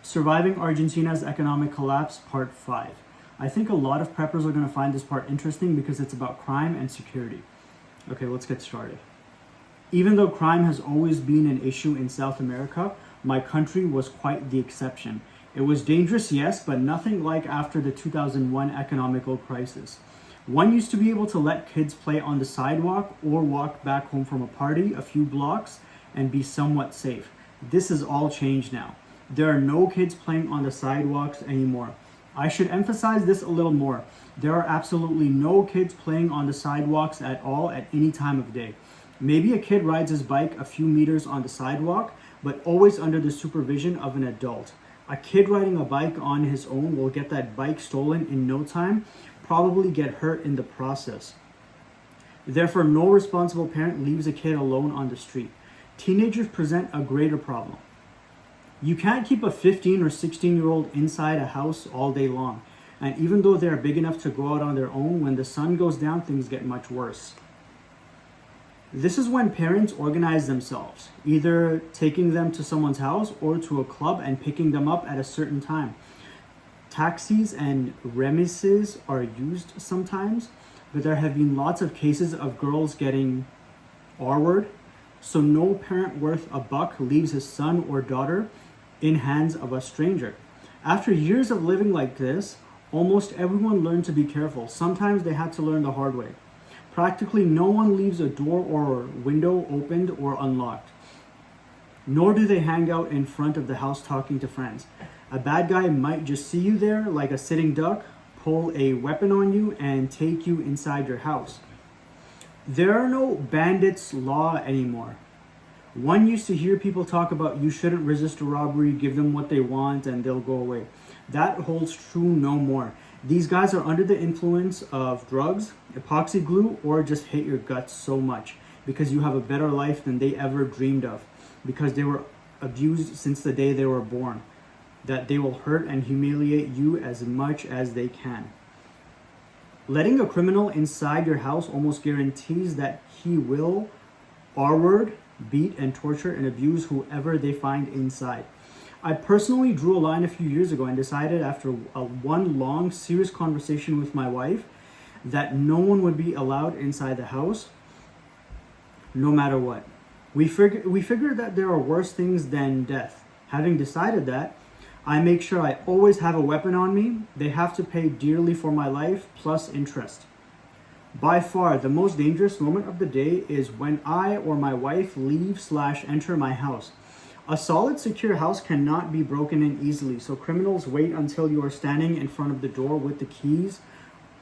Surviving Argentina's Economic Collapse, Part 5. I think a lot of preppers are going to find this part interesting because it's about crime and security. Okay, let's get started. Even though crime has always been an issue in South America, my country was quite the exception. It was dangerous, yes, but nothing like after the 2001 economical crisis. One used to be able to let kids play on the sidewalk or walk back home from a party a few blocks and be somewhat safe. This has all changed now. There are no kids playing on the sidewalks anymore. I should emphasize this a little more. There are absolutely no kids playing on the sidewalks at all at any time of day. Maybe a kid rides his bike a few meters on the sidewalk, but always under the supervision of an adult. A kid riding a bike on his own will get that bike stolen in no time, probably get hurt in the process. Therefore, no responsible parent leaves a kid alone on the street. Teenagers present a greater problem. You can't keep a 15 or 16-year-old inside a house all day long. And even though they're big enough to go out on their own, when the sun goes down, things get much worse. This is when parents organize themselves, either taking them to someone's house or to a club and picking them up at a certain time. Taxis and remises are used sometimes, but there have been lots of cases of girls getting R-word, so no parent worth a buck leaves his son or daughter in hands of a stranger. After years of living like this, almost everyone learned to be careful. Sometimes they had to learn the hard way. Practically no one leaves a door or window opened or unlocked. Nor do they hang out in front of the house talking to friends. A bad guy might just see you there like a sitting duck, pull a weapon on you, and take you inside your house. There are no bandits' law anymore. One used to hear people talk about you shouldn't resist a robbery, give them what they want, and they'll go away. That holds true no more. These guys are under the influence of drugs, epoxy glue, or just hate your guts so much because you have a better life than they ever dreamed of, because they were abused since the day they were born, that they will hurt and humiliate you as much as they can. Letting a criminal inside your house almost guarantees that he will R-word, beat and torture and abuse whoever they find inside. I personally drew a line a few years ago and decided after one long, serious conversation with my wife that no one would be allowed inside the house, no matter what. We figured that there are worse things than death. Having decided that, I make sure I always have a weapon on me. They have to pay dearly for my life, plus interest. By far, the most dangerous moment of the day is when I or my wife leave/enter my house. A solid, secure house cannot be broken in easily, so criminals wait until you are standing in front of the door with the keys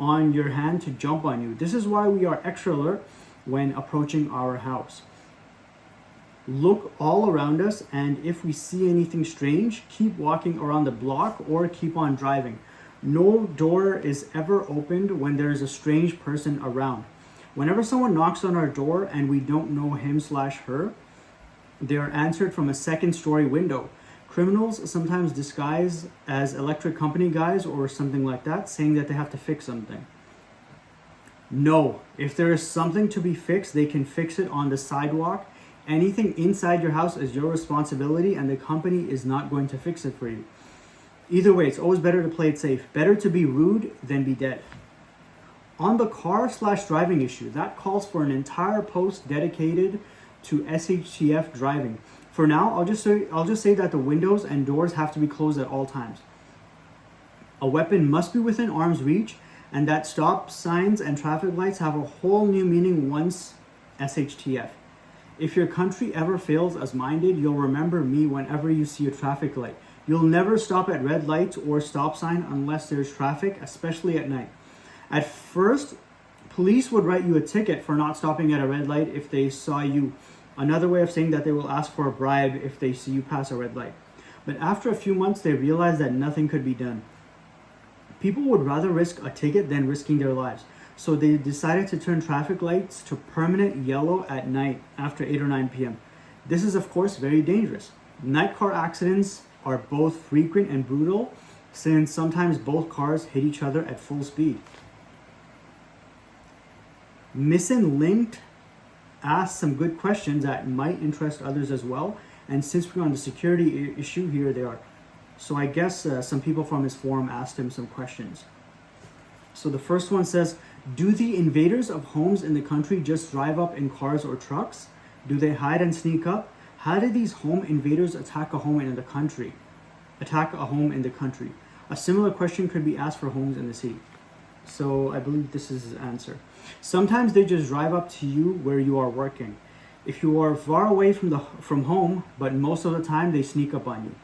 on your hand to jump on you. This is why we are extra alert when approaching our house. Look all around us, and if we see anything strange, keep walking around the block or keep on driving. No door is ever opened when there is a strange person around. Whenever someone knocks on our door and we don't know him/her, they are answered from a second-story window. Criminals sometimes disguise as electric company guys or something like that, saying that they have to fix something. No, if there is something to be fixed, they can fix it on the sidewalk. Anything inside your house is your responsibility, and the company is not going to fix it for you. Either way, it's always better to play it safe. Better to be rude than be dead. On the car/driving issue, that calls for an entire post dedicated to SHTF driving. For now, I'll just say that the windows and doors have to be closed at all times. A weapon must be within arm's reach, and that stop signs and traffic lights have a whole new meaning once SHTF. If your country ever fails as mine did, you'll remember me whenever you see a traffic light. You'll never stop at red lights or stop sign unless there's traffic, especially at night. At first, police would write you a ticket for not stopping at a red light if they saw you. Another way of saying that they will ask for a bribe if they see you pass a red light. But after a few months, they realized that nothing could be done. People would rather risk a ticket than risking their lives. So they decided to turn traffic lights to permanent yellow at night after 8 or 9 p.m. This is, of course, very dangerous. Night car accidents are both frequent and brutal, since sometimes both cars hit each other at full speed. Missing Linked asked some good questions that might interest others as well, and since we're on the security issue, here they are. So I guess some people from his forum asked him some questions. So the first one says, do the invaders of homes in the country just drive up in cars or trucks? Do they hide and sneak up? How did these home invaders attack a home in the country? A similar question could be asked for homes in the city. So I believe this is his answer. Sometimes they just drive up to you where you are working. If you are far away from home, but most of the time they sneak up on you.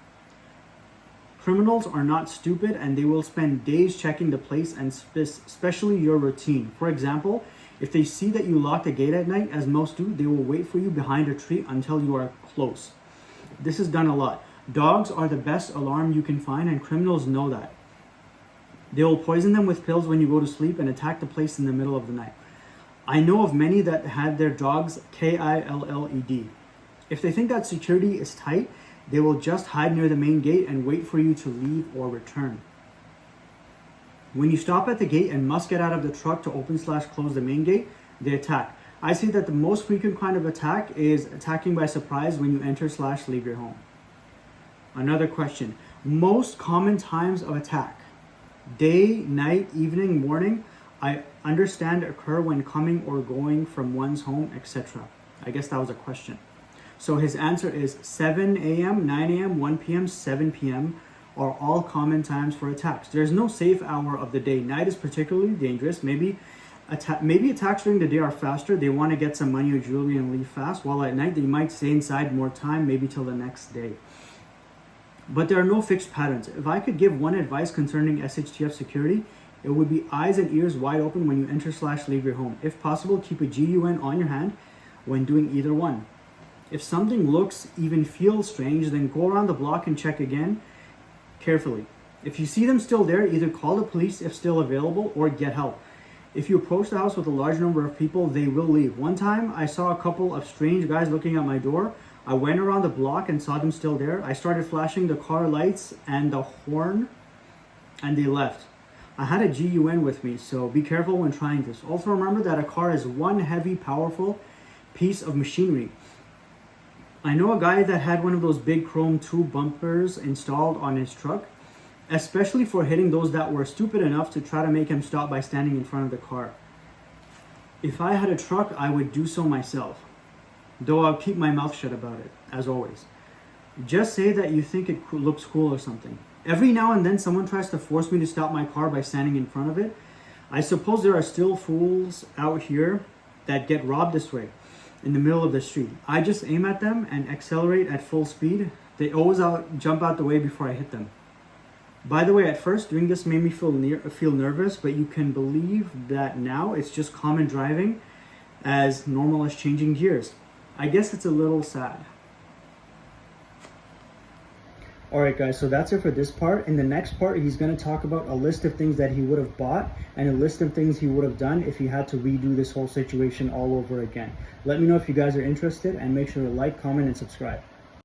Criminals are not stupid and they will spend days checking the place and especially your routine. For example, if they see that you lock the gate at night, as most do, they will wait for you behind a tree until you are close. This is done a lot. Dogs are the best alarm you can find and criminals know that. They will poison them with pills when you go to sleep and attack the place in the middle of the night. I know of many that had their dogs killed. If they think that security is tight, they will just hide near the main gate and wait for you to leave or return. When you stop at the gate and must get out of the truck to open/close the main gate, they attack. I say that the most frequent kind of attack is attacking by surprise when you enter/leave your home. Another question. Most common times of attack. Day, night, evening, morning, I understand occur when coming or going from one's home, etc. I guess that was a question. So his answer is 7 a.m., 9 a.m., 1 p.m., 7 p.m. are all common times for attacks. There's no safe hour of the day. Night is particularly dangerous. Maybe attacks during the day are faster. They want to get some money or jewelry and leave fast. While at night, they might stay inside more time, maybe till the next day. But there are no fixed patterns. If I could give one advice concerning SHTF security, it would be eyes and ears wide open when you enter/leave your home. If possible, keep a GUN on your hand when doing either one. If something looks, even feels strange, then go around the block and check again carefully. If you see them still there, either call the police if still available or get help. If you approach the house with a large number of people, they will leave. One time, I saw a couple of strange guys looking at my door. I went around the block and saw them still there. I started flashing the car lights and the horn, and they left. I had a GUN with me, so be careful when trying this. Also remember that a car is one heavy, powerful piece of machinery. I know a guy that had one of those big chrome tube bumpers installed on his truck, especially for hitting those that were stupid enough to try to make him stop by standing in front of the car. If I had a truck, I would do so myself, though I'll keep my mouth shut about it, as always. Just say that you think it looks cool or something. Every now and then someone tries to force me to stop my car by standing in front of it. I suppose there are still fools out here that get robbed this way, in the middle of the street. I just aim at them and accelerate at full speed. They always jump out the way before I hit them. By the way, at first doing this made me feel nervous, but you can believe that now it's just common driving, as normal as changing gears. I guess it's a little sad. Alright guys, so that's it for this part. In the next part, he's going to talk about a list of things that he would have bought and a list of things he would have done if he had to redo this whole situation all over again. Let me know if you guys are interested and make sure to like, comment, and subscribe.